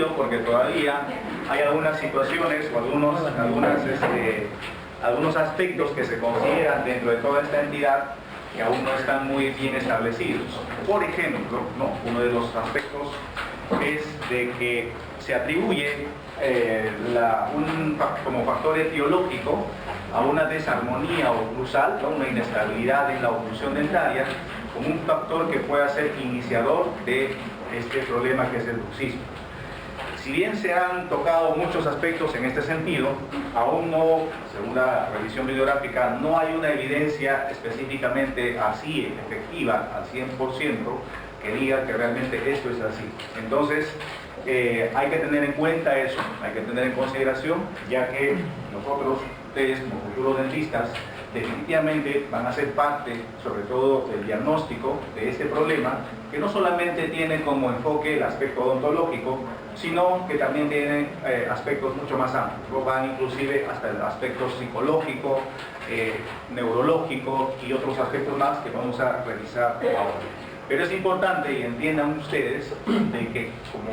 porque todavía hay algunas situaciones o algunos aspectos que se consideran dentro de toda esta entidad que aún no están muy bien establecidos. Por ejemplo, uno de los aspectos es de que se atribuye como factor etiológico a una desarmonía oclusal, una inestabilidad en la oclusión dentaria, como un factor que pueda ser iniciador de este problema que es el bruxismo. Si bien se han tocado muchos aspectos en este sentido, aún no, según la revisión bibliográfica, no hay una evidencia específicamente así, efectiva, al 100%, que diga que realmente esto es así. Entonces, hay que tener en cuenta eso, hay que tener en consideración, ya que nosotros, ustedes como futuros dentistas, definitivamente van a ser parte, sobre todo del diagnóstico de este problema, que no solamente tiene como enfoque el aspecto odontológico, sino que también tiene aspectos mucho más amplios, van inclusive hasta el aspecto psicológico, neurológico y otros aspectos más que vamos a revisar ahora. Pero es importante, y entiendan ustedes, de que como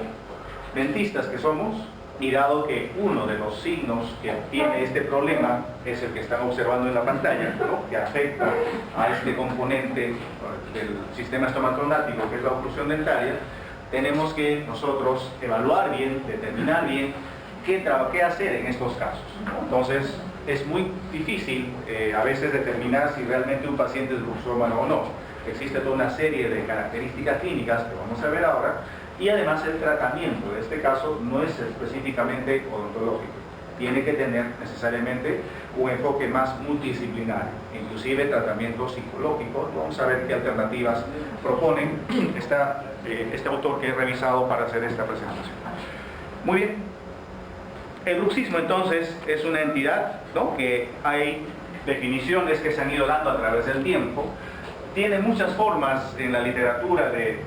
dentistas que somos, y dado que uno de los signos que tiene este problema es el que están observando en la pantalla, que afecta a este componente del sistema estomatognático, que es la oclusión dentaria, tenemos que nosotros evaluar bien, determinar bien qué hacer en estos casos. Entonces, es muy difícil a veces determinar si realmente un paciente es bruxómano o no. Existe toda una serie de características clínicas que vamos a ver ahora, y además el tratamiento de este caso no es específicamente odontológico. Tiene que tener necesariamente un enfoque más multidisciplinario, inclusive tratamiento psicológico. Vamos a ver qué alternativas proponen este autor que he revisado para hacer esta presentación. Muy bien. El bruxismo entonces es una entidad, que hay definiciones que se han ido dando a través del tiempo. Tiene muchas formas en la literatura de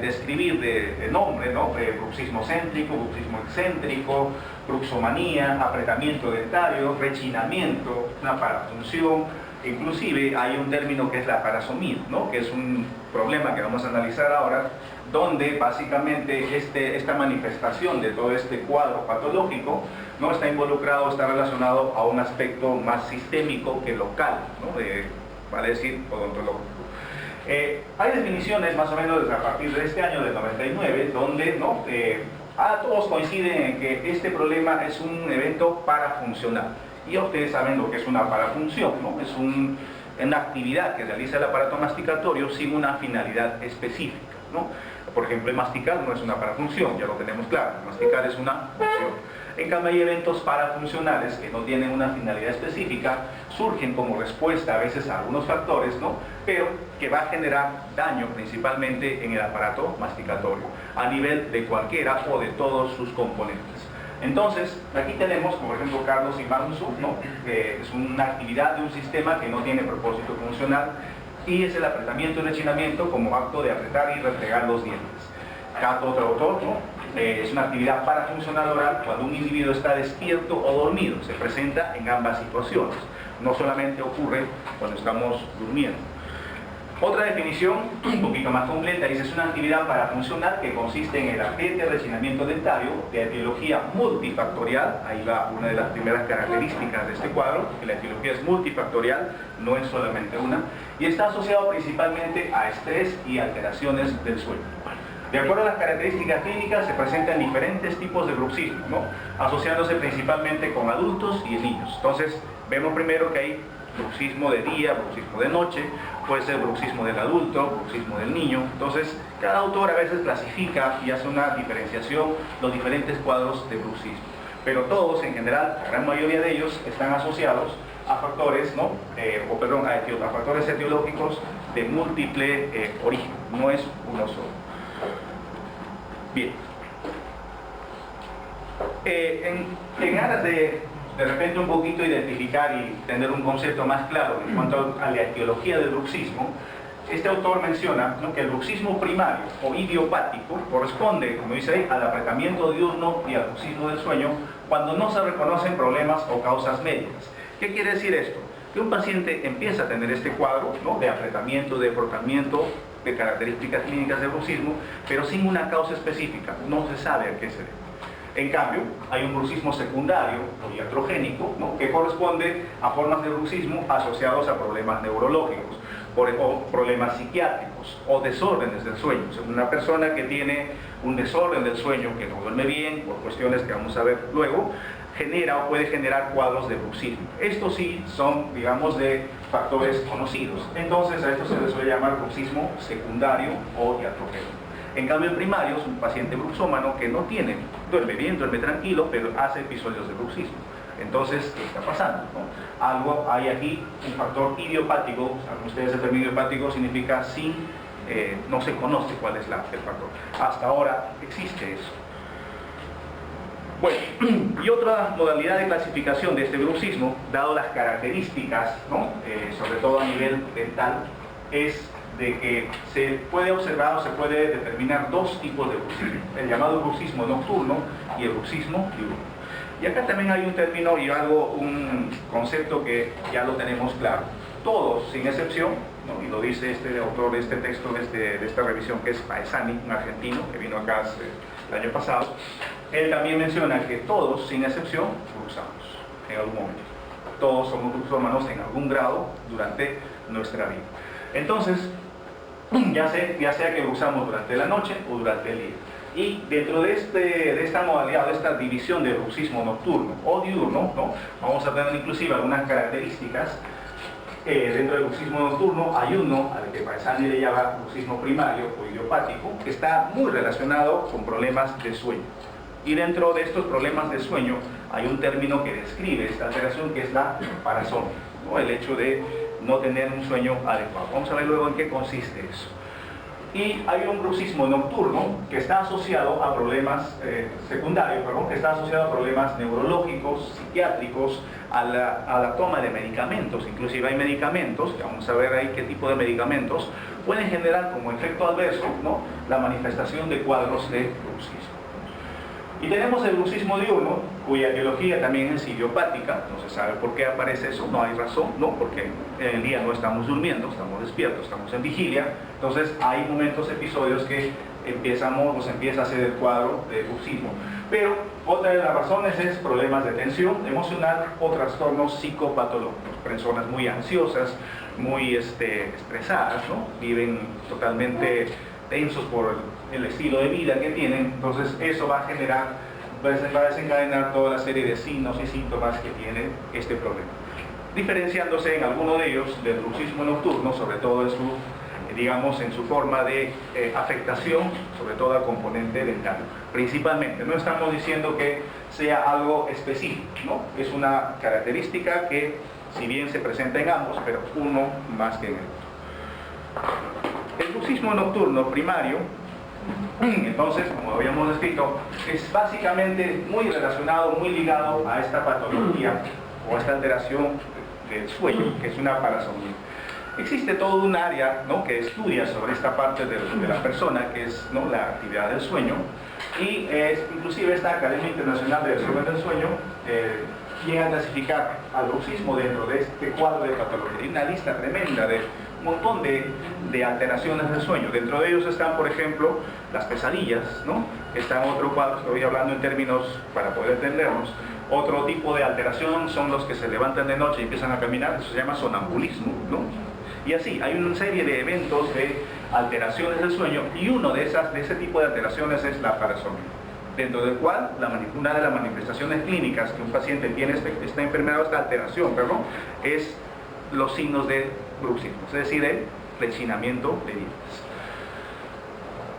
describir de nombre, bruxismo céntrico, bruxismo excéntrico, bruxomanía, apretamiento dentario, rechinamiento, una parafunción. Inclusive hay un término que es la parasomía, que es un problema que vamos a analizar ahora, donde básicamente esta manifestación de todo este cuadro patológico no está involucrado, está relacionado a un aspecto más sistémico que local, vale decir odontológico. Hay definiciones más o menos desde a partir de este año del 99, donde todos coinciden en que este problema es un evento parafuncional. Y ustedes saben lo que es una parafunción, es una actividad que realiza el aparato masticatorio sin una finalidad específica. Por ejemplo, el masticar no es una parafunción, ya lo tenemos claro, masticar es una función. En cambio, hay eventos parafuncionales que no tienen una finalidad específica, surgen como respuesta a veces a algunos factores, pero que va a generar daño principalmente en el aparato masticatorio, a nivel de cualquiera o de todos sus componentes. Entonces, aquí tenemos, por ejemplo, Carlos y Magnuson, que es una actividad de un sistema que no tiene propósito funcional, y es el apretamiento y rechinamiento como acto de apretar y refregar los dientes. Cada otro autor, es una actividad parafuncional oral cuando un individuo está despierto o dormido. Se presenta en ambas situaciones. No solamente ocurre cuando estamos durmiendo. Otra definición, un poquito más completa, dice: es una actividad parafuncional que consiste en el apriete, rechinamiento dentario de etiología multifactorial. Ahí va una de las primeras características de este cuadro, que la etiología es multifactorial, no es solamente una, y está asociado principalmente a estrés y alteraciones del sueño. De acuerdo a las características clínicas, se presentan diferentes tipos de bruxismo, asociándose principalmente con adultos y niños. Entonces, vemos primero que hay bruxismo de día, bruxismo de noche, puede ser bruxismo del adulto, bruxismo del niño. Entonces, cada autor a veces clasifica y hace una diferenciación los diferentes cuadros de bruxismo. Pero todos, en general, la gran mayoría de ellos están asociados a factores, a factores etiológicos de múltiple origen, no es uno solo. Bien, en aras de repente un poquito identificar y tener un concepto más claro en cuanto a la etiología del bruxismo, este autor menciona que el bruxismo primario o idiopático corresponde, como dice ahí, al apretamiento diurno y al bruxismo del sueño cuando no se reconocen problemas o causas médicas. ¿Qué quiere decir esto? Que un paciente empieza a tener este cuadro de apretamiento, de frotamiento, de características clínicas de bruxismo, pero sin una causa específica, no se sabe a qué se debe. En cambio, hay un bruxismo secundario o iatrogénico, ¿no?, que corresponde a formas de bruxismo asociados a problemas neurológicos o problemas psiquiátricos o desórdenes del sueño. O sea, una persona que tiene un desorden del sueño, que no duerme bien, por cuestiones que vamos a ver luego, genera o puede generar cuadros de bruxismo. Estos sí son, digamos, de factores conocidos. Entonces a esto se le suele llamar bruxismo secundario o iatrogénico. En cambio, en primario es un paciente bruxómano que no tiene, duerme bien, duerme tranquilo, pero hace episodios de bruxismo. Entonces, ¿qué está pasando, no? Algo hay aquí, un factor idiopático. Saben ustedes, el término idiopático significa sin, no se conoce cuál es el factor. Hasta ahora existe eso. Bueno, y otra modalidad de clasificación de este bruxismo, dado las características, ¿no?, sobre todo a nivel dental, es de que se puede observar o se puede determinar dos tipos de bruxismo: el llamado bruxismo nocturno y el bruxismo diurno. Y acá también hay un término y un concepto que ya lo tenemos claro. Todos, sin excepción, ¿no?, y lo dice este autor de este texto, de esta revisión, que es Paesani, un argentino que vino acá el año pasado. Él también menciona que todos, sin excepción, bruxamos en algún momento. Todos somos bruxómanos en algún grado durante nuestra vida. Entonces, ya sea que bruxamos durante la noche o durante el día. Y dentro de esta modalidad, de esta división de bruxismo nocturno o diurno, ¿no?, vamos a tener inclusive algunas características. Dentro del bruxismo nocturno hay uno al que Paesani le llama bruxismo primario o idiopático, que está muy relacionado con problemas de sueño. Y dentro de estos problemas de sueño hay un término que describe esta alteración, que es la parasomnia, ¿no?, el hecho de no tener un sueño adecuado. Vamos a ver luego en qué consiste eso. Y hay un bruxismo nocturno que está asociado a problemas secundarios, que está asociado a problemas neurológicos, psiquiátricos, a la toma de medicamentos. Inclusive hay medicamentos, que vamos a ver ahí qué tipo de medicamentos pueden generar como efecto adverso, ¿no?, la manifestación de cuadros de bruxismo. Y tenemos el bruxismo diurno, cuya etiología también es idiopática. No se sabe por qué aparece eso, no hay razón, ¿no?, porque en el día no estamos durmiendo, estamos despiertos, estamos en vigilia. Entonces hay momentos, episodios que empieza a hacer el cuadro de bruxismo. Pero otra de las razones es problemas de tensión emocional o trastornos psicopatológicos. Personas muy ansiosas, muy estresadas, ¿no?, viven totalmente tensos por el estilo de vida que tienen. Entonces eso va a desencadenar toda la serie de signos y síntomas que tiene este problema, diferenciándose en alguno de ellos del bruxismo nocturno, sobre todo en su forma de afectación, sobre todo al componente dental. Principalmente, no estamos diciendo que sea algo específico, ¿no?, es una característica que, si bien se presenta en ambos, pero uno más que en el otro. El bruxismo nocturno primario, entonces, como habíamos descrito, es básicamente muy relacionado, muy ligado a esta patología o a esta alteración del sueño, que es una parasomnia. Existe todo un área, ¿no?, que estudia sobre esta parte de la persona, que es, ¿no?, la actividad del sueño, y inclusive esta Academia Internacional de Desorden del Sueño llega a clasificar al bruxismo dentro de este cuadro de patología. Hay una lista tremenda de un montón de alteraciones del sueño. Dentro de ellos están, por ejemplo, las pesadillas, ¿no? Está en otro cuadro, estoy hablando en términos para poder entendernos. Otro tipo de alteración son los que se levantan de noche y empiezan a caminar, eso se llama sonambulismo, ¿no? Y así, hay una serie de eventos de alteraciones del sueño, y uno de ese tipo de alteraciones es la parasomnia, dentro del cual una de las manifestaciones clínicas que un paciente tiene esta enfermedad, esta alteración, es los signos de bruxismo, es decir, el rechinamiento de dientes.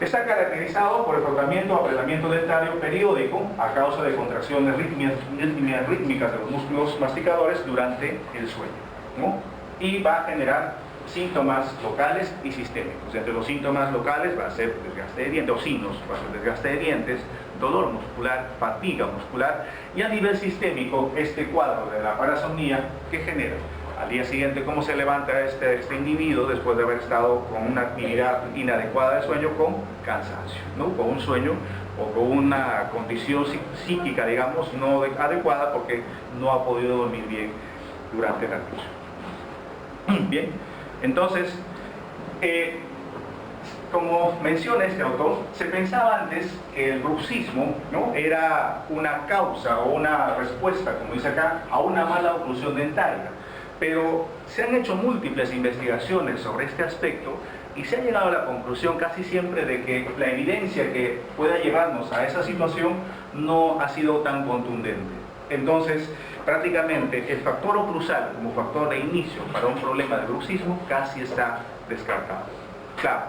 Está caracterizado por el frotamiento o apretamiento dentario periódico a causa de contracciones rítmicas de los músculos masticadores durante el sueño, ¿no? Y va a generar síntomas locales y sistémicos. Entre los síntomas locales va a ser desgaste de dientes, o signos, va a ser desgaste de dientes, dolor muscular, fatiga muscular, y a nivel sistémico este cuadro de la parasomnia que genera al día siguiente cómo se levanta este individuo después de haber estado con una actividad inadecuada de sueño, con cansancio, ¿no?, con un sueño o con una condición psíquica, digamos, no adecuada, porque no ha podido dormir bien durante la noche. Bien, entonces como menciona este autor, se pensaba antes que el bruxismo, ¿no?, era una causa o una respuesta, como dice acá, a una mala oclusión dentaria. Pero se han hecho múltiples investigaciones sobre este aspecto y se ha llegado a la conclusión casi siempre de que la evidencia que pueda llevarnos a esa situación no ha sido tan contundente. Entonces, prácticamente el factor oclusal como factor de inicio para un problema de bruxismo casi está descartado. Claro,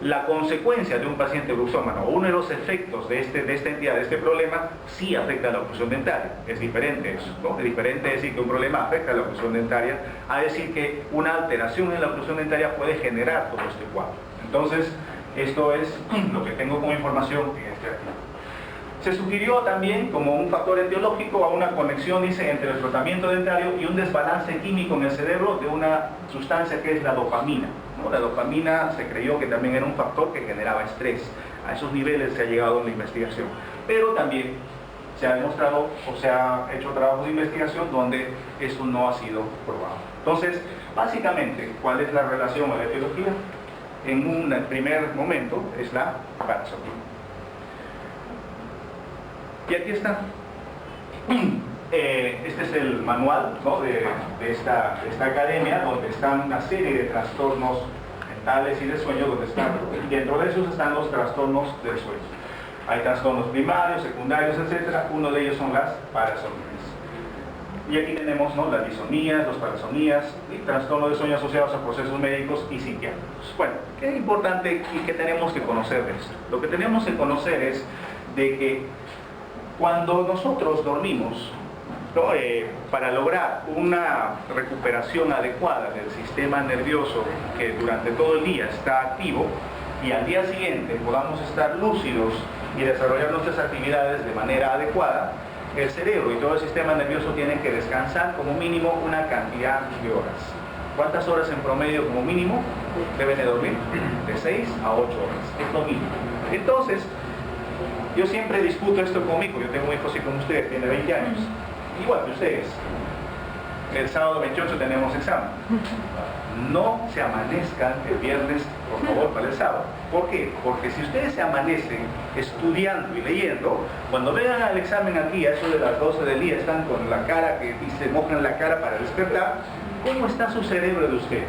la consecuencia de un paciente bruxómano o uno de los efectos de esta entidad, de este problema, sí afecta a la oclusión dentaria. Es diferente eso, ¿no? Es diferente decir que un problema afecta a la oclusión dentaria a decir que una alteración en la oclusión dentaria puede generar todo este cuadro. Entonces, esto es lo que tengo como información en este artículo. Se sugirió también como un factor etiológico a una conexión, dice, entre el tratamiento dentario y un desbalance químico en el cerebro de una sustancia que es la dopamina, ¿no? La dopamina se creyó que también era un factor que generaba estrés. A esos niveles se ha llegado en la investigación. Pero también se ha demostrado o se ha hecho trabajos de investigación donde eso no ha sido probado. Entonces, básicamente, ¿cuál es la relación a la etiología? En un primer momento es la parasomía. Y aquí está. Este es el manual, ¿no?, de esta academia, donde están una serie de trastornos mentales y de sueño, donde están, y dentro de esos están los trastornos del sueño. Hay trastornos primarios, secundarios, etc. Uno de ellos son las parasomías. Y aquí tenemos, ¿no?, las disonías, los parasonías y trastornos de sueño asociados a procesos médicos y psiquiátricos. Bueno, ¿qué es importante y qué tenemos que conocer de esto? Lo que tenemos que conocer es de que cuando nosotros dormimos, ¿no?, para lograr una recuperación adecuada del sistema nervioso que durante todo el día está activo y al día siguiente podamos estar lúcidos y desarrollar nuestras actividades de manera adecuada, el cerebro y todo el sistema nervioso tienen que descansar como mínimo una cantidad de horas. ¿Cuántas horas en promedio como mínimo deben de dormir? De 6 a 8 horas, es lo mínimo. Entonces, yo siempre discuto esto con mi hijo. Yo tengo un hijo así como usted, tiene 20 años, igual que ustedes. El sábado 28 tenemos examen. No se amanezcan el viernes, por favor, para el sábado. ¿Por qué? Porque si ustedes se amanecen estudiando y leyendo, cuando vengan al examen aquí, a eso de las 12 del día, están con la cara que se mojan la cara para despertar. ¿Cómo está su cerebro de ustedes?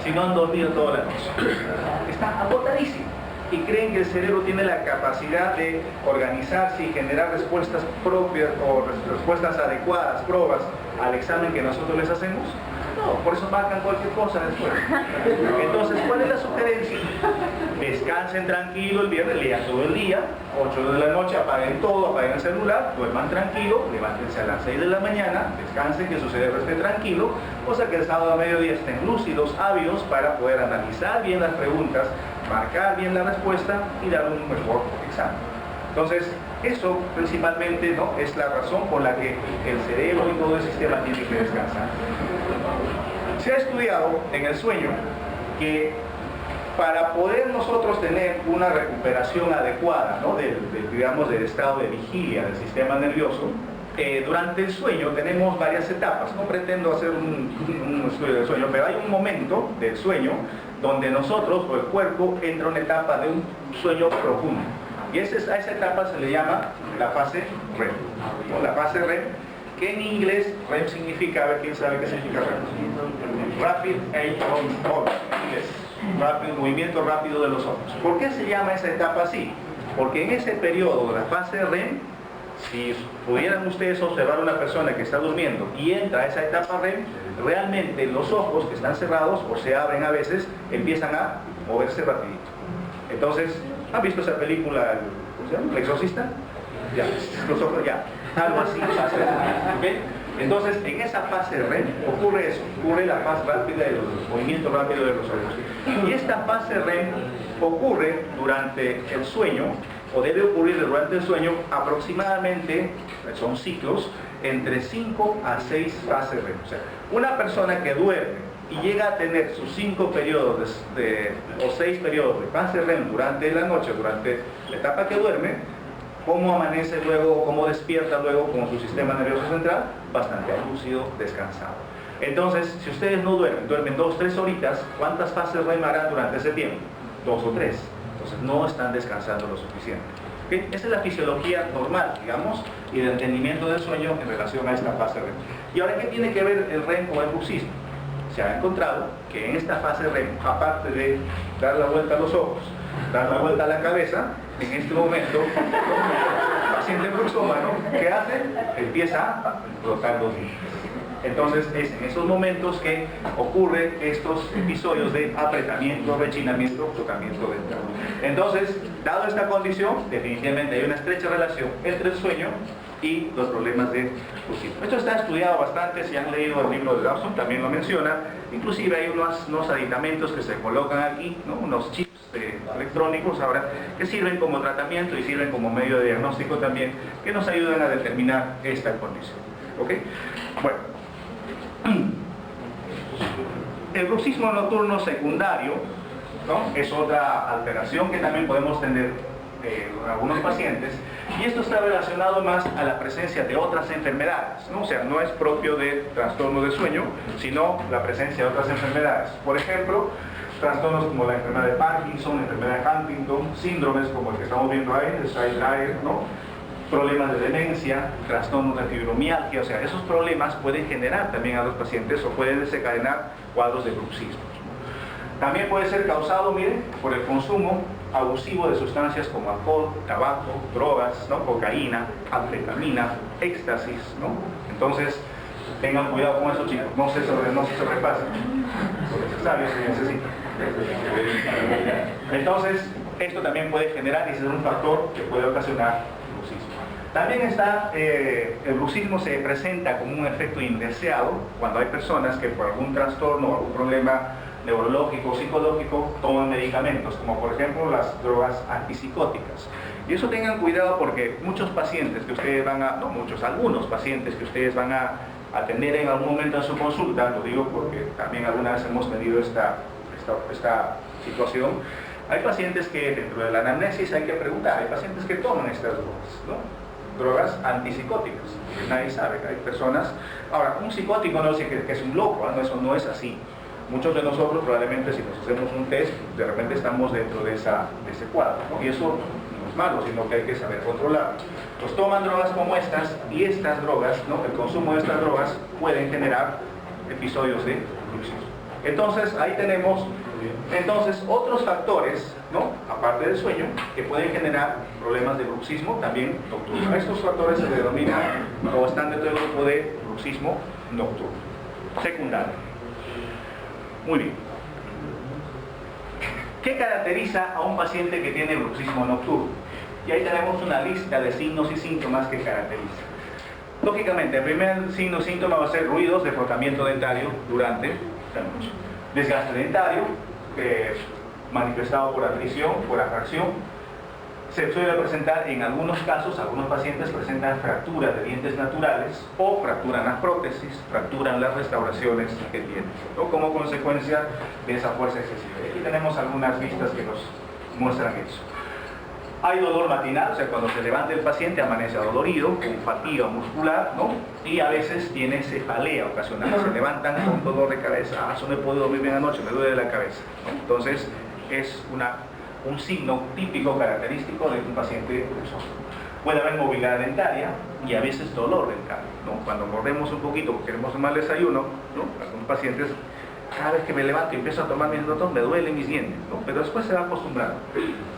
Si no han dormido toda la noche. Está agotadísimo. Y creen que el cerebro tiene la capacidad de organizarse y generar respuestas propias o respuestas adecuadas, probas al examen que nosotros les hacemos. No, por eso marcan cualquier cosa después. Entonces, ¿cuál es la sugerencia? Descansen tranquilo el viernes, lean todo el día, 8 de la noche, apaguen todo, apaguen el celular, duerman tranquilo, levántense a las 6 de la mañana, descansen, que su cerebro esté tranquilo, cosa que el sábado a mediodía estén lúcidos, ávidos, para poder analizar bien las preguntas, marcar bien la respuesta y dar un mejor examen. Entonces, eso principalmente, ¿no?, es la razón por la que el cerebro y todo el sistema tiene que descansar. Se ha estudiado en el sueño que para poder nosotros tener una recuperación adecuada, ¿no?, digamos, del estado de vigilia del sistema nervioso, durante el sueño tenemos varias etapas. No pretendo hacer un estudio del sueño, pero hay un momento del sueño donde nosotros o el cuerpo entra en una etapa de un sueño profundo. Y a esa etapa se le llama la fase REM, ¿no? La fase REM, que en inglés REM significa, a ver quién sabe qué significa REM. Rapid Eye Movement, en inglés. Rápido, movimiento rápido de los ojos. ¿Por qué se llama esa etapa así? Porque en ese periodo de la fase REM, si pudieran ustedes observar a una persona que está durmiendo y entra a esa etapa REM, realmente los ojos que están cerrados o se abren a veces, empiezan a moverse rapidito. Entonces, ¿han visto esa película, ¿cómo se llama?, El Exorcista? Ya, los ojos ya, algo así pasa, ¿okay? Entonces, en esa fase REM ocurre eso, ocurre la fase rápida de los movimientos rápidos de los ojos. Y esta fase REM ocurre durante el sueño, o debe ocurrir durante el sueño, aproximadamente, son ciclos, entre 5 a 6 fases REM. O sea, una persona que duerme y llega a tener sus 5 periodos o 6 periodos de fase REM durante la noche, durante la etapa que duerme, ¿cómo amanece luego, cómo despierta luego con su sistema nervioso central? Bastante lúcido, descansado. Entonces, si ustedes no duermen 2 o 3 horitas, ¿cuántas fases REM harán durante ese tiempo? 2 o 3. Entonces no están descansando lo suficiente. ¿Okay? Esa es la fisiología normal, digamos, y el entendimiento del sueño en relación a esta fase REM. ¿Y ahora qué tiene que ver el REM con el bruxismo? Se ha encontrado que en esta fase REM, aparte de dar la vuelta a los ojos, dar la vuelta a la cabeza, en este momento, el paciente bruxómano, ¿qué hace? Empieza a frotar los dientes. Entonces es en esos momentos que ocurren estos episodios de apretamiento, rechinamiento, frotamiento dental. Entonces, dado esta condición, definitivamente hay una estrecha relación entre el sueño y los problemas de bruxismo. Esto está estudiado bastante, si han leído el libro de Dawson también lo menciona. Inclusive hay unos aditamentos que se colocan aquí, ¿no? Unos chips electrónicos ahora que sirven como tratamiento y sirven como medio de diagnóstico también, que nos ayudan a determinar esta condición. ¿Ok? Bueno, el bruxismo nocturno secundario, ¿no? Es otra alteración que también podemos tener en algunos pacientes, y esto está relacionado más a la presencia de otras enfermedades, ¿no? O sea, no es propio de trastorno de sueño, sino la presencia de otras enfermedades. Por ejemplo, trastornos como la enfermedad de Parkinson, la enfermedad de Huntington, síndromes como el que estamos viendo ahí, el Shire, ¿no? Problemas de demencia, trastornos de fibromialgia, o sea, esos problemas pueden generar también a los pacientes o pueden desencadenar cuadros de bruxismo. También puede ser causado, miren, por el consumo abusivo de sustancias como alcohol, tabaco, drogas, ¿no? Cocaína, anfetamina, éxtasis, ¿no? Entonces, tengan cuidado con eso, chicos, no se sobrepasen, porque se sabe si necesita. Entonces, esto también puede generar y ser un factor que puede ocasionar bruxismo. También está, el bruxismo se presenta como un efecto indeseado cuando hay personas que por algún trastorno o algún problema neurológico o psicológico toman medicamentos, como por ejemplo las drogas antipsicóticas. Y eso tengan cuidado porque muchos pacientes que ustedes van a, no muchos, algunos pacientes que ustedes van a atender en algún momento en su consulta, lo digo porque también alguna vez hemos tenido esta situación, hay pacientes que dentro de la anamnesis hay que preguntar, hay pacientes que toman estas drogas, ¿no? Drogas antipsicóticas, que nadie sabe, hay personas. Ahora, un psicótico no dice que es un loco, ¿no? Eso no es así. Muchos de nosotros probablemente si nos hacemos un test, de repente estamos dentro de ese cuadro, ¿no? Y eso no es malo, sino que hay que saber controlar. Pues toman drogas como estas, y estas drogas, ¿no? El consumo de estas drogas pueden generar episodios de bruxismo. Entonces, ahí tenemos otros factores, ¿no? Aparte del sueño, que pueden generar problemas de bruxismo también nocturno. Estos factores se denominan o están dentro del grupo de bruxismo nocturno, secundario. Muy bien. ¿Qué caracteriza a un paciente que tiene bruxismo nocturno? Y ahí tenemos una lista de signos y síntomas que caracterizan. Lógicamente, el primer signo o síntoma va a ser ruidos de frotamiento dentario durante la noche. Desgaste dentario, manifestado por atrición, por atracción. Se suele presentar en algunos casos, algunos pacientes presentan fracturas de dientes naturales o fracturan las prótesis, fracturan las restauraciones que tienen, ¿no? Como consecuencia de esa fuerza excesiva. Aquí tenemos algunas vistas que nos muestran eso. Hay dolor matinal, o sea, cuando se levanta el paciente amanece adolorido, con fatiga muscular, ¿no? Y a veces tiene cefalea ocasional, se levantan con dolor de cabeza, no he podido dormir bien anoche, me duele la cabeza, ¿no? Entonces, es un signo típico característico de un paciente bruxómano. Puede haber movilidad dentaria y a veces dolor dental, ¿no? Cuando mordemos un poquito porque queremos tomar desayuno, ¿no? Algunos pacientes, cada vez que me levanto y empiezo a tomar mis dotos, me duelen mis dientes, ¿no? Pero después se va acostumbrando.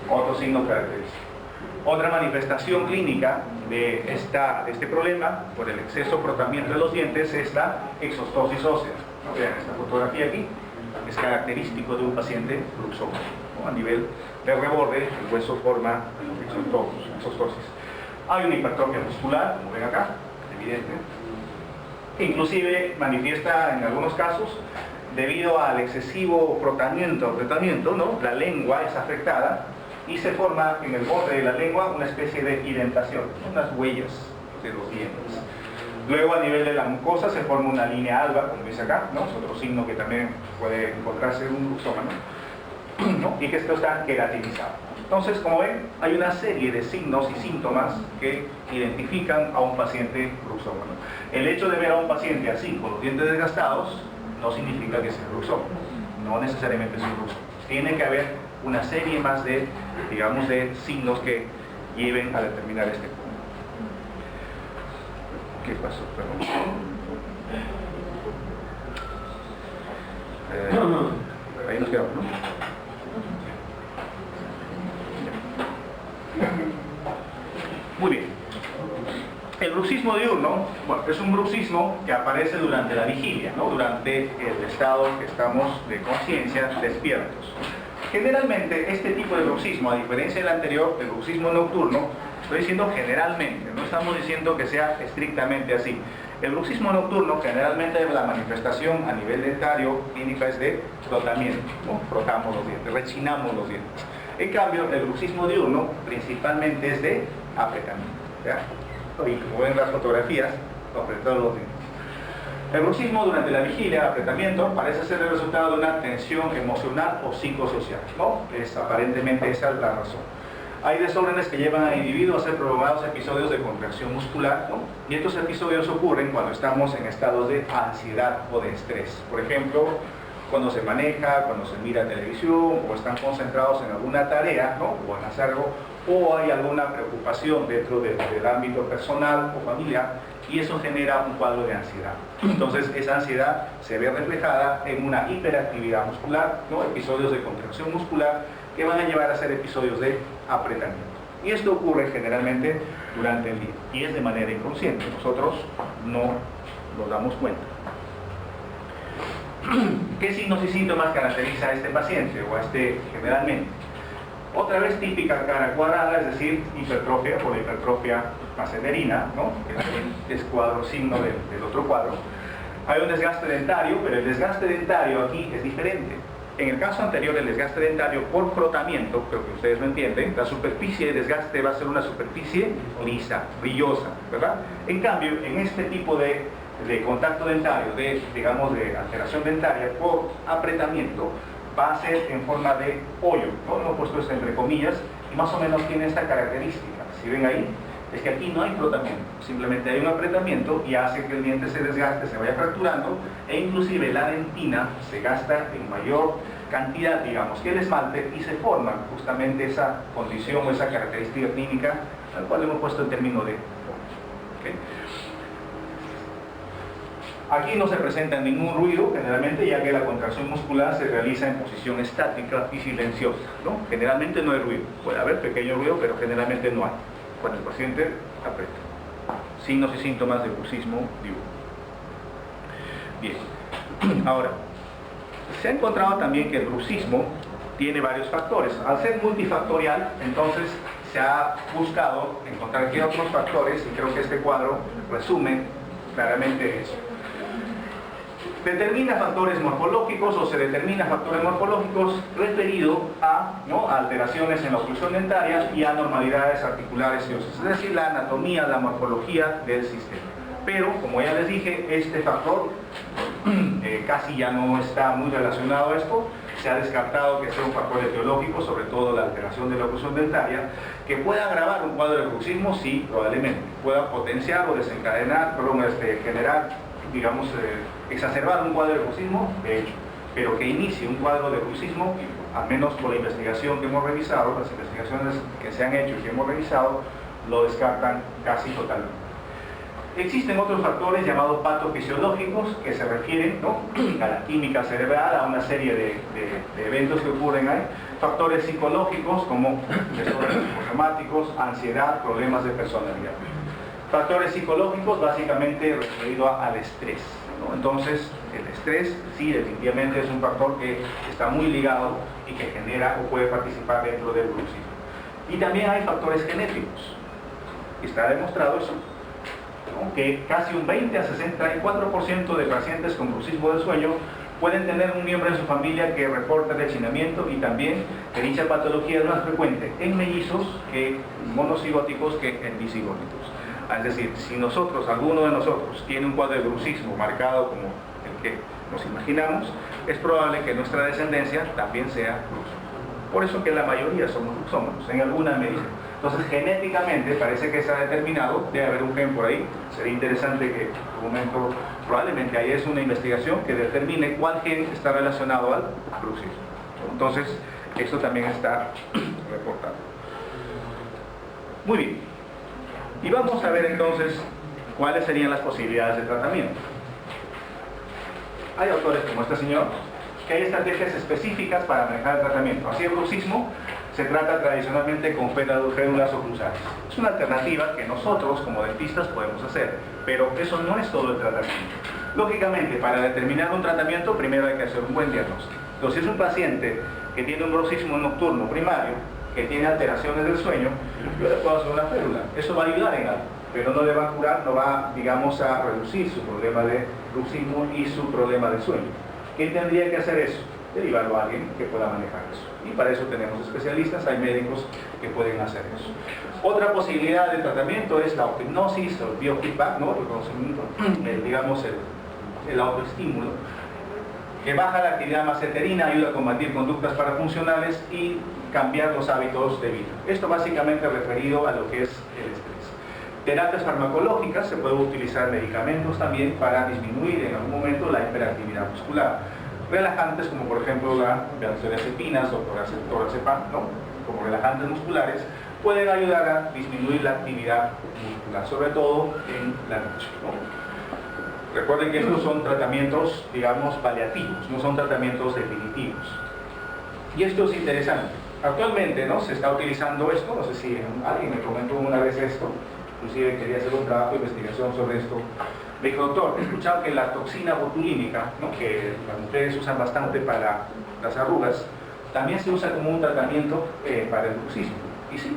Otro signo característico. Otra manifestación clínica de este problema, por el exceso de frotamiento de los dientes, es la exostosis ósea, ¿no? Vean esta fotografía aquí, es característico de un paciente bruxómano, ¿no? A nivel de reborde, el hueso forma exostosis. Hay una hipertrofia muscular, como ven acá, evidente, que inclusive manifiesta en algunos casos debido al excesivo frotamiento, apretamiento, ¿no? La lengua es afectada y se forma en el borde de la lengua una especie de indentación, unas huellas de los dientes. Luego a nivel de la mucosa se forma una línea alba, como dice acá, ¿no? Es otro signo que también puede encontrarse en un bruxómano, ¿no? Y que esto está queratinizado. Entonces, como ven, hay una serie de signos y síntomas que identifican a un paciente bruxómano. El hecho de ver a un paciente así, con los dientes desgastados, no significa que sea bruxómano, no necesariamente es un bruxómano. Tiene que haber una serie más de, digamos, de signos que lleven a determinar este punto. ¿Qué pasó? Perdón. Ahí nos quedamos, ¿no? Muy bien. El bruxismo diurno, bueno, es un bruxismo que aparece durante la vigilia, ¿no? Durante el estado que estamos de conciencia despiertos. Generalmente este tipo de bruxismo, a diferencia del anterior, el bruxismo nocturno, estoy diciendo generalmente, no estamos diciendo que sea estrictamente así. El bruxismo nocturno, generalmente la manifestación a nivel dentario clínica es de frotamiento, ¿no? Frotamos los dientes, rechinamos los dientes. En cambio, el bruxismo diurno principalmente es de apretamiento, ¿ya? Y como ven las fotografías, apretando los dientes. El bruxismo durante la vigilia, apretamiento, parece ser el resultado de una tensión emocional o psicosocial, ¿no? Aparentemente esa es la razón. Hay desórdenes que llevan al individuo a ser prolongados episodios de contracción muscular, ¿no? Y estos episodios ocurren cuando estamos en estados de ansiedad o de estrés. Por ejemplo, cuando se maneja, cuando se mira televisión, o están concentrados en alguna tarea, ¿no? O en hacer algo, o hay alguna preocupación dentro del ámbito personal o familiar, y eso genera un cuadro de ansiedad. Entonces esa ansiedad se ve reflejada en una hiperactividad muscular, ¿no? Episodios de contracción muscular que van a llevar a ser episodios de apretamiento. Y esto ocurre generalmente durante el día, y es de manera inconsciente, nosotros no nos damos cuenta. ¿Qué signos y síntomas caracteriza a este paciente o a este generalmente? Otra vez típica cara cuadrada, es decir, hipertrofia por hipertrofia maceterina, ¿no? Que también es cuadro signo del otro cuadro. Hay un desgaste dentario, pero el desgaste dentario aquí es diferente. En el caso anterior, el desgaste dentario por frotamiento, creo que ustedes lo entienden, la superficie de desgaste va a ser una superficie lisa, brillosa, ¿verdad? En cambio, en este tipo de contacto dentario, digamos, de alteración dentaria por apretamiento, va a ser en forma de hoyo, ¿no? Hemos puesto esto entre comillas, y más o menos tiene esta característica. Si ven ahí, es que aquí no hay frotamiento, simplemente hay un apretamiento y hace que el diente se desgaste, se vaya fracturando, e inclusive la dentina se gasta en mayor cantidad, digamos, que el esmalte, y se forma justamente esa condición o esa característica clínica, al cual hemos puesto el término de ¿okay? Aquí no se presenta ningún ruido, generalmente, ya que la contracción muscular se realiza en posición estática y silenciosa, ¿no? Generalmente no hay ruido, puede haber pequeño ruido, pero generalmente no hay, cuando el paciente aprieta. Signos y síntomas de bruxismo diurno. Bien, ahora, se ha encontrado también que el bruxismo tiene varios factores. Al ser multifactorial, entonces se ha buscado encontrar qué otros factores, y creo que este cuadro resume claramente eso. Determina factores morfológicos, o se determina factores morfológicos referido a, ¿no?, a alteraciones en la oclusión dentaria y a anormalidades articulares y óseas, es decir, la anatomía, la morfología del sistema. Pero, como ya les dije, este factor casi ya no está muy relacionado a esto. Se ha descartado que sea un factor etiológico, sobre todo la alteración de la oclusión dentaria, que pueda agravar un cuadro de bruxismo, sí, probablemente. Pueda potenciar o desencadenar, generar, digamos, exacerbar un cuadro de bruxismo, de hecho. Pero que inicie un cuadro de bruxismo, al menos por la investigación que hemos revisado, las investigaciones que se han hecho y que hemos revisado, lo descartan casi totalmente. Existen otros factores llamados patofisiológicos que se refieren, ¿no?, a la química cerebral, a una serie de eventos que ocurren ahí. Factores psicológicos como desórdenes psicosomáticos, ansiedad, problemas de personalidad. Factores psicológicos básicamente referido al estrés, ¿no? Entonces, el estrés sí, definitivamente es un factor que está muy ligado y que genera o puede participar dentro del bruxismo. Y también hay factores genéticos. Está demostrado eso, ¿no?, que casi un 20 a 64% de pacientes con bruxismo del sueño pueden tener un miembro en su familia que reporta rechinamiento, y también que dicha patología es más frecuente en mellizos que monocigóticos que en disigóticos. Es decir, si alguno de nosotros tiene un cuadro de bruxismo marcado como el que nos imaginamos, es probable que nuestra descendencia también sea bruxo. Por eso que la mayoría somos bruxómanos, en alguna medida. Entonces, genéticamente parece que se ha determinado, debe haber un gen por ahí. Sería interesante que en un momento, probablemente haya una investigación que determine cuál gen está relacionado al bruxismo. Entonces, Esto también está reportado. Muy bien. Y vamos a ver entonces cuáles serían las posibilidades de tratamiento. Hay autores como este señor que hay estrategias específicas para manejar el tratamiento. Así el bruxismo se trata tradicionalmente con férulas oclusales. Es una alternativa que nosotros como dentistas podemos hacer, pero eso no es todo el tratamiento. Lógicamente, para determinar un tratamiento primero hay que hacer un buen diagnóstico. Entonces, si es un paciente que tiene un bruxismo nocturno primario, que tiene alteraciones del sueño, yo le puedo hacer una férula. Eso va a ayudar en algo, pero no le va a curar, no va, digamos, a reducir su problema de bruxismo y su problema de sueño. ¿Quién tendría que hacer eso? Derivarlo a alguien que pueda manejar eso. Y para eso tenemos especialistas, hay médicos que pueden hacer eso. Otra posibilidad de tratamiento es la autohipnosis o el biofeedback, ¿no? El conocimiento, digamos, el autoestímulo, que baja la actividad maceterina, ayuda a combatir conductas parafuncionales y cambiar los hábitos de vida. Esto básicamente referido a lo que es el estrés. Terapias farmacológicas, se pueden utilizar medicamentos también para disminuir en algún momento la hiperactividad muscular. Relajantes como por ejemplo la benzodiazepinas o torazepam, ¿no? Como relajantes musculares, pueden ayudar a disminuir la actividad muscular, sobre todo en la noche, ¿no? Recuerden que estos son tratamientos, digamos, paliativos, no son tratamientos definitivos. Y esto es interesante. Actualmente, ¿no?, se está utilizando esto, no sé si alguien me comentó una vez esto, inclusive quería hacer un trabajo de investigación sobre esto. Me dijo, doctor, he escuchado que la toxina botulínica, ¿no?, que las mujeres usan bastante para las arrugas, también se usa como un tratamiento para el bruxismo. Y sí,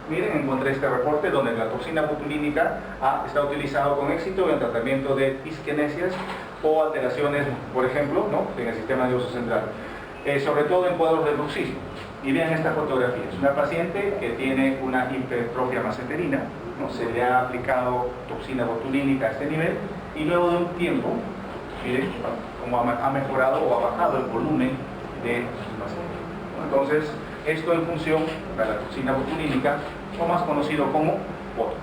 miren, encontré este reporte donde la toxina botulínica está utilizado con éxito en el tratamiento de disquinesias o alteraciones, por ejemplo, ¿no?, en el sistema nervioso central, sobre todo en cuadros de bruxismo. Y vean esta fotografía, es una paciente que tiene una hipertrofia maceterina, ¿no? Se le ha aplicado toxina botulínica a este nivel y luego de un tiempo, miren, como ha mejorado o ha bajado el volumen de su maceterina. Entonces, esto en función de la toxina botulínica, o más conocido como Botox,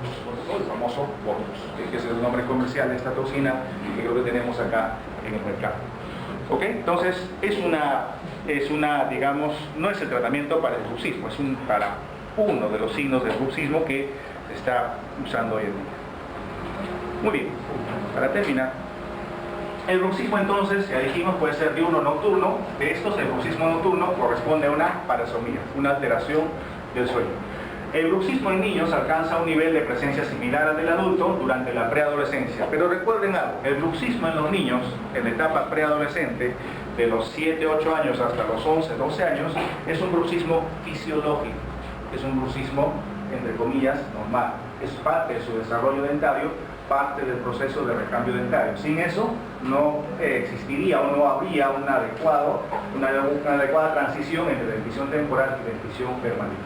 el famoso Botox, que es el nombre comercial de esta toxina que creo que tenemos acá en el mercado. ¿Ok? Entonces, es una, digamos, no es el tratamiento para el bruxismo, es para uno de los signos del bruxismo que se está usando hoy en día. Muy bien, para terminar, el bruxismo entonces, ya dijimos, puede ser diurno o nocturno. De estos, el bruxismo nocturno corresponde a una parasomía, una alteración del sueño. El bruxismo en niños alcanza un nivel de presencia similar al del adulto durante la preadolescencia. Pero recuerden algo, el bruxismo en los niños, en la etapa preadolescente, de los 7, 8 años hasta los 11, 12 años, es un bruxismo fisiológico, es un bruxismo, entre comillas, normal. Es parte de su desarrollo dentario, parte del proceso de recambio dentario. Sin eso, no existiría o no habría una adecuada transición entre dentición temporal y dentición permanente.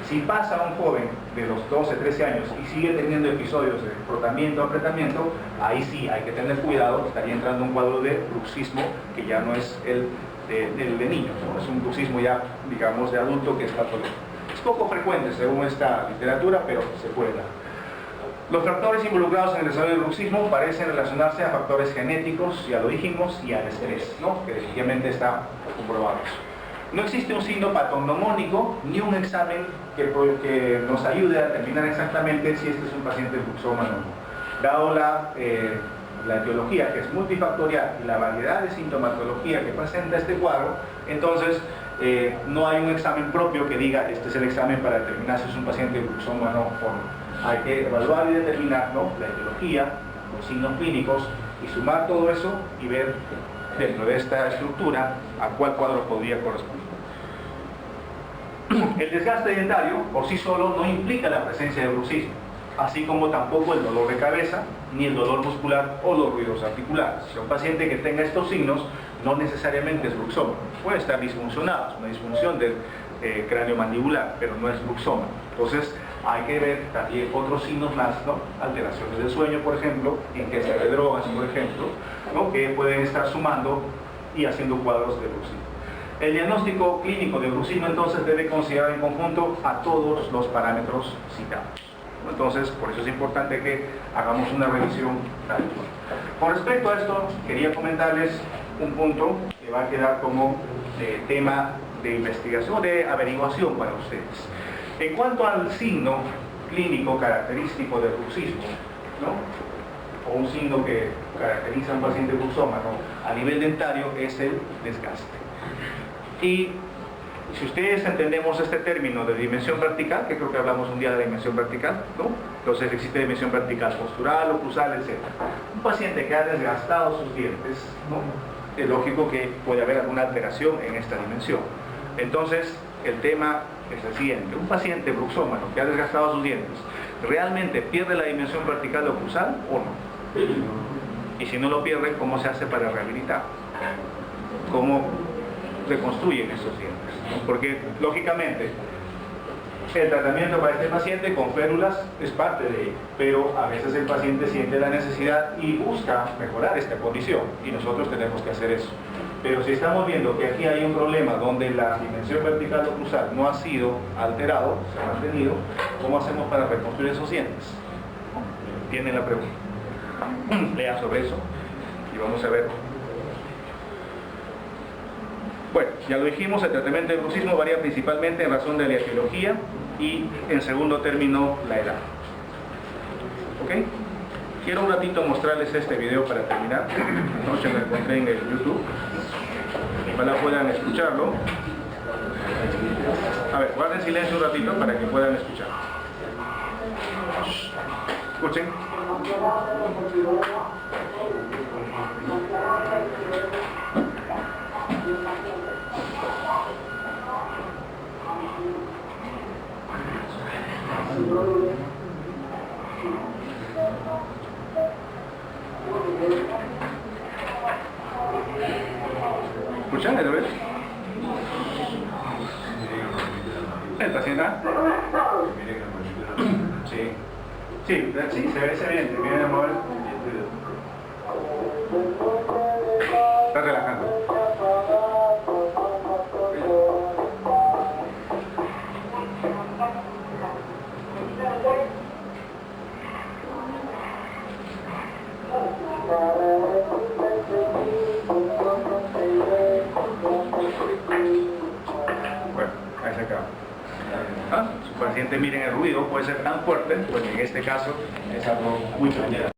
Si pasa a un joven de los 12, 13 años y sigue teniendo episodios de frotamiento, apretamiento, ahí sí hay que tener cuidado, estaría entrando un cuadro de bruxismo que ya no es el de niños, ¿no? Es un bruxismo ya, digamos, de adulto que es patológico. Es poco frecuente según esta literatura, pero se puede dar. Los factores involucrados en el desarrollo del bruxismo parecen relacionarse a factores genéticos, ya lo dijimos, y al estrés, ¿no?, que definitivamente está comprobado eso. No existe un signo patognomónico ni un examen que nos ayude a determinar exactamente si este es un paciente bruxómano o no. Dado la etiología, que es multifactorial, y la variedad de sintomatología que presenta este cuadro, entonces no hay un examen propio que diga este es el examen para determinar si es un paciente bruxómano o no. Hay que evaluar y determinar, ¿no?, la etiología, los signos clínicos, y sumar todo eso y ver dentro de esta estructura a cuál cuadro podría corresponder. El desgaste dentario por sí solo no implica la presencia de bruxismo, así como tampoco el dolor de cabeza, ni el dolor muscular o los ruidos articulares. Si un paciente que tenga estos signos no necesariamente es bruxómano, puede estar disfuncionado, es una disfunción del cráneo mandibular, pero no es bruxómano. Entonces hay que ver también otros signos más, ¿no?, alteraciones del sueño, por ejemplo, ingesta de drogas, por ejemplo, ¿no?, que pueden estar sumando y haciendo cuadros de bruxismo. El diagnóstico clínico de bruxismo entonces debe considerar en conjunto a todos los parámetros citados. Entonces, por eso es importante que hagamos una revisión tal. Con respecto a esto, quería comentarles un punto que va a quedar como tema de investigación, de averiguación para ustedes. En cuanto al signo clínico característico del bruxismo, ¿no? O un signo que caracteriza a un paciente bruxómano a nivel dentario es el desgaste. Y si ustedes entendemos este término de dimensión vertical, que creo que hablamos un día de la dimensión vertical, ¿no? Entonces existe dimensión vertical postural, oclusal, etc. Un paciente que ha desgastado sus dientes, ¿no? Es lógico que puede haber alguna alteración en esta dimensión. Entonces, el tema es el siguiente: un paciente bruxómano que ha desgastado sus dientes, ¿realmente pierde la dimensión vertical oclusal o no? Y si no lo pierde, ¿cómo se hace para rehabilitar? ¿Cómo reconstruyen esos dientes? Porque, lógicamente, el tratamiento para este paciente con férulas es parte de ello, pero a veces el paciente siente la necesidad y busca mejorar esta condición, y nosotros tenemos que hacer eso. Pero si estamos viendo que aquí hay un problema donde la dimensión vertical oclusal no ha sido alterado, se ha mantenido, ¿cómo hacemos para reconstruir esos dientes? ¿Entienden la pregunta? Lea sobre eso y vamos a ver. Bueno, ya lo dijimos, el tratamiento del bruxismo varía principalmente en razón de la etiología y, en segundo término, la edad. ¿Ok? Quiero un ratito mostrarles este video para terminar. Anoche lo encontré en el YouTube. Ojalá puedan escucharlo. A ver, guarden silencio un ratito para que puedan escuchar. Escuchen. ¿Escuchan? ¿Lo ves? ¿El paciente? Sí. Sí, se ve evidente. Miren a mover. Está relajando. Bueno, ahí se acaba. Su paciente, miren, el ruido puede ser tan fuerte, pues en este caso es algo muy pequeño.